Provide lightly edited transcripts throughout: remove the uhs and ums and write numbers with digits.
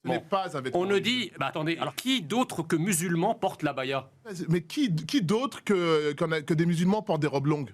Ce n'est pas un vêtement. On ne dit... Bah attendez, alors qui d'autre que musulmans porte l'abaya? Mais qui d'autre que des musulmans portent des robes longues?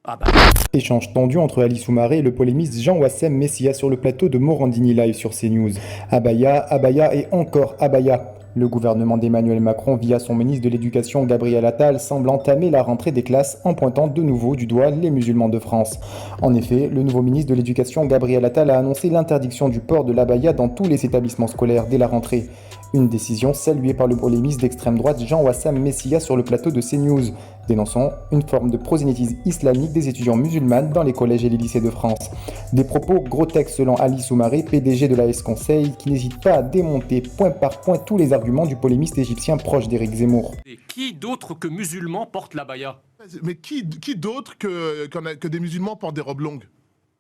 Ah bah... Échange tendu entre Ali Soumaré et le polémiste Jean-Wassem Messia sur le plateau de Morandini Live sur CNews. Abaya, abaya et encore abaya. Le gouvernement d'Emmanuel Macron, via son ministre de l'Éducation Gabriel Attal, semble entamer la rentrée des classes en pointant de nouveau du doigt les musulmans de France. En effet, le nouveau ministre de l'Éducation Gabriel Attal a annoncé l'interdiction du port de l'abaya dans tous les établissements scolaires dès la rentrée. Une décision saluée par le polémiste d'extrême droite Jean-Wassem Messia sur le plateau de CNews, dénonçant une forme de prosélytisme islamique des étudiants musulmanes dans les collèges et les lycées de France. Des propos grotesques selon Ali Soumaré, PDG de l'AS Conseil, qui n'hésite pas à démonter point par point tous les arguments du polémiste égyptien proche d'Éric Zemmour. Et qui d'autre que musulmans porte l'abaya? Mais qui d'autre que des musulmans portent des robes longues?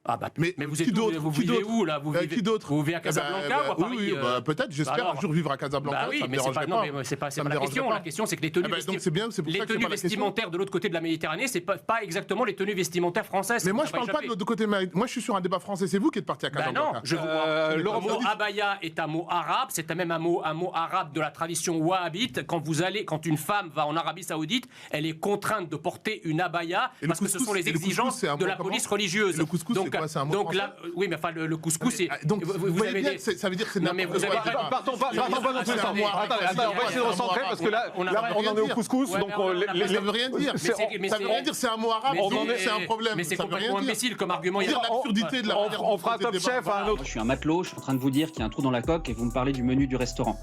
Ah bah, mais vous qui êtes d'autre? vous vivez où là? Vous vivez à Casablanca ou à Paris? Oui, peut-être, j'espère un jour vivre à Casablanca. Bah oui, ça me mais c'est pas, dérangerait non, mais c'est pas la question. La question, c'est que les tenues, vestimentaires de l'autre côté de la Méditerranée, c'est pas exactement les tenues vestimentaires françaises. Mais moi, je parle pas de l'autre côté. Moi, je suis sur un débat français. C'est vous qui êtes parti à Casablanca. Non, je vois. Le mot abaya est un mot arabe. C'est même un mot arabe de la tradition wahhabite. Quand une femme va en Arabie Saoudite, elle est contrainte de porter une abaya parce que ce sont les exigences de la police religieuse. Le couscous, c'est quoi? C'est un mot français? Oui, mais enfin, le couscous, c'est... Donc, vous voyez bien que ça veut dire que c'est... Non, mais vous avez... Partons pas dans ce sens. Attends, on va essayer de recentrer, parce que là, on en est au couscous, donc... Ça veut rien dire. Ça veut rien dire, c'est un mot arabe, c'est un problème. Mais c'est complètement imbécile comme argument. L'absurdité de la... On fera un top chef à un autre. Je suis un matelot, je suis en train de vous dire qu'il y a un trou dans la coque et vous me parlez du menu du restaurant.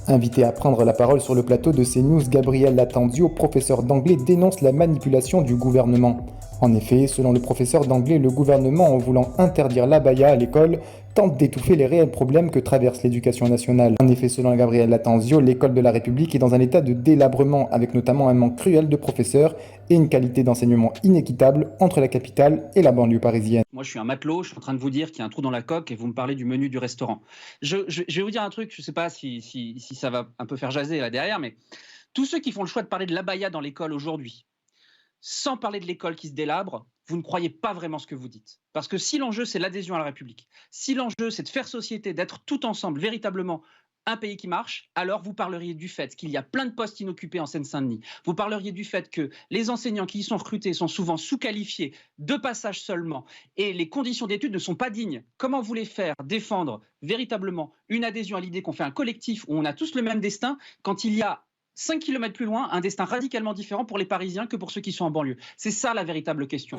Invité à prendre la parole sur le plateau de CNews, Gabriel Latanzio, professeur d'anglais, dénonce la manipulation du gouvernement. En effet, selon le professeur d'anglais, le gouvernement, en voulant interdire l'abaya à l'école, tente d'étouffer les réels problèmes que traverse l'éducation nationale. En effet, selon Gabriel Latanzio, l'école de la République est dans un état de délabrement, avec notamment un manque cruel de professeurs et une qualité d'enseignement inéquitable entre la capitale et la banlieue parisienne. Moi, je suis un matelot, je suis en train de vous dire qu'il y a un trou dans la coque et vous me parlez du menu du restaurant. Je vais vous dire un truc, je ne sais pas si ça va un peu faire jaser là derrière, mais tous ceux qui font le choix de parler de l'abaya dans l'école aujourd'hui, sans parler de l'école qui se délabre, vous ne croyez pas vraiment ce que vous dites. Parce que si l'enjeu, c'est l'adhésion à la République, si l'enjeu, c'est de faire société, d'être tout ensemble, véritablement un pays qui marche, alors vous parleriez du fait qu'il y a plein de postes inoccupés en Seine-Saint-Denis. Vous parleriez du fait que les enseignants qui y sont recrutés sont souvent sous-qualifiés, de passage seulement, et les conditions d'études ne sont pas dignes. Comment vous voulez faire défendre véritablement une adhésion à l'idée qu'on fait un collectif où on a tous le même destin quand il y a 5 km plus loin, un destin radicalement différent pour les Parisiens que pour ceux qui sont en banlieue? C'est ça la véritable question.